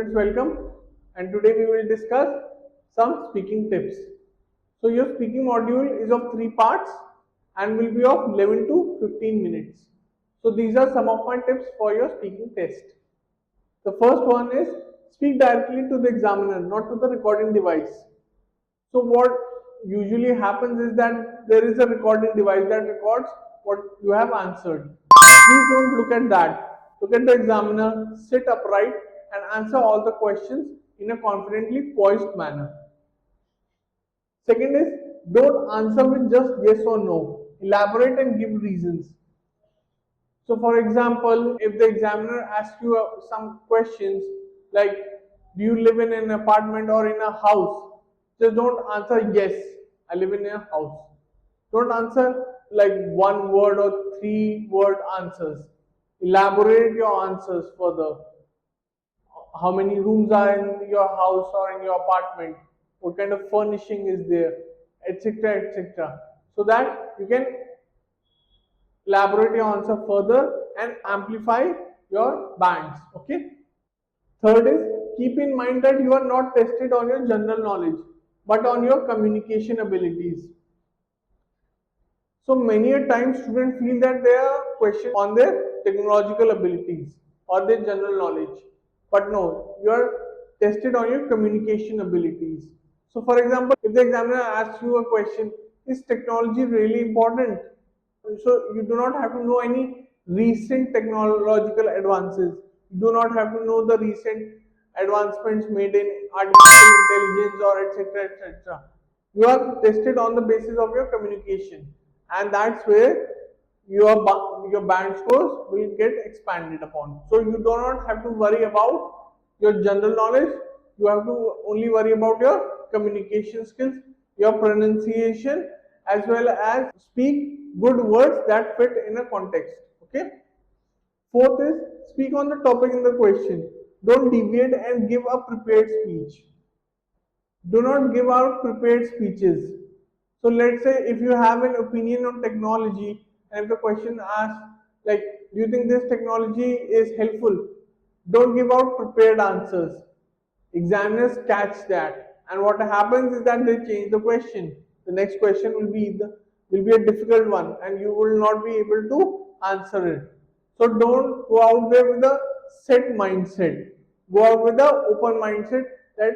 students, welcome, and today we will discuss some speaking tips. So your speaking module is of 3 parts and will be of 11 to 15 minutes. So these are some of my tips for your speaking test. The first one is speak directly to the examiner, not to the recording device. So what usually happens is that there is a recording device that records what you have answered. Please don't look at that. Look at the examiner, sit upright and answer all the questions in a confidently poised manner. Second is don't answer with just yes or no. Elaborate and give reasons. So for example, if the examiner asks you some questions like, do you live in an apartment or in a house? Just don't answer yes, I live in a house. Don't answer like one word or 3 word answers. Elaborate your answers further. How many rooms are in your house or in your apartment? What kind of furnishing is there? Etc. etc. So that you can elaborate your answer further and amplify your bands. Okay. Third is keep in mind that you are not tested on your general knowledge but on your communication abilities. So many a time students feel that they are questioned on their technological abilities or their general knowledge. But no, you are tested on your communication abilities. So for example, if the examiner asks you a question, is technology really important? So you do not have to know any recent technological advances. You do not have to know the recent advancements made in artificial intelligence or etc. etc. You are tested on the basis of your communication, and that's where your band scores will get expanded upon. So you do not have to worry about your general knowledge. You have to only worry about your communication skills, your pronunciation, as well as speak good words that fit in a context. Okay. Fourth is speak on the topic in the question. Don't deviate and give a prepared speech. Do not give out prepared speeches. So let's say if you have an opinion on technology and if the question asks like, do you think this technology is helpful? Don't give out prepared answers. Examiners catch that, and what happens is that they change the question. The next question will be a difficult one, and you will not be able to answer it. So don't go out there with a set mindset. Go out with an open mindset that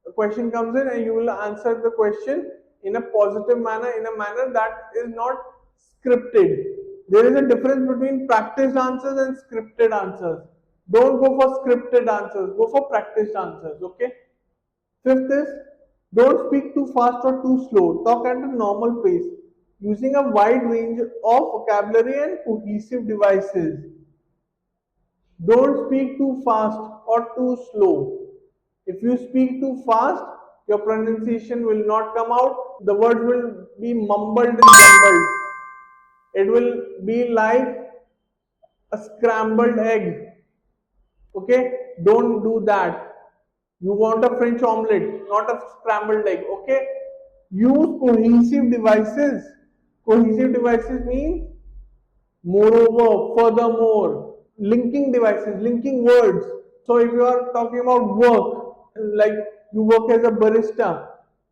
a question comes in and you will answer the question in a positive manner, in a manner that is not scripted. There is a difference between practiced answers and scripted answers. Don't go for scripted answers, go for practiced answers. Okay. Fifth is don't speak too fast or too slow. Talk at a normal pace using a wide range of vocabulary and cohesive devices. Don't speak too fast or too slow. If you speak too fast, your pronunciation will not come out. The words will be mumbled and jumbled. It will be like a scrambled egg. Okay? Don't do that. You want a French omelette, not a scrambled egg. Okay? Use cohesive devices. Cohesive devices mean moreover, furthermore, linking devices, linking words. So if you are talking about work, like you work as a barista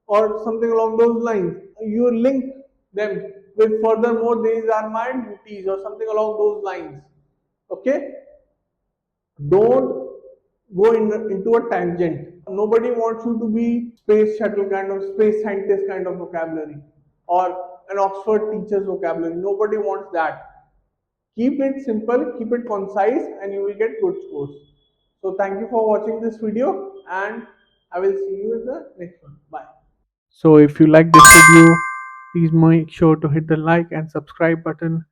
or something along those lines, you link them with furthermore, these are my duties or something along those lines. Okay? Don't go into a tangent. Nobody wants you to be space shuttle kind of space scientist kind of vocabulary or an Oxford teacher's vocabulary. Nobody wants that. Keep it simple, keep it concise, and you will get good scores. So thank you for watching this video, and I will see you in the next one. Bye. So if you like this video, please make sure to hit the like and subscribe button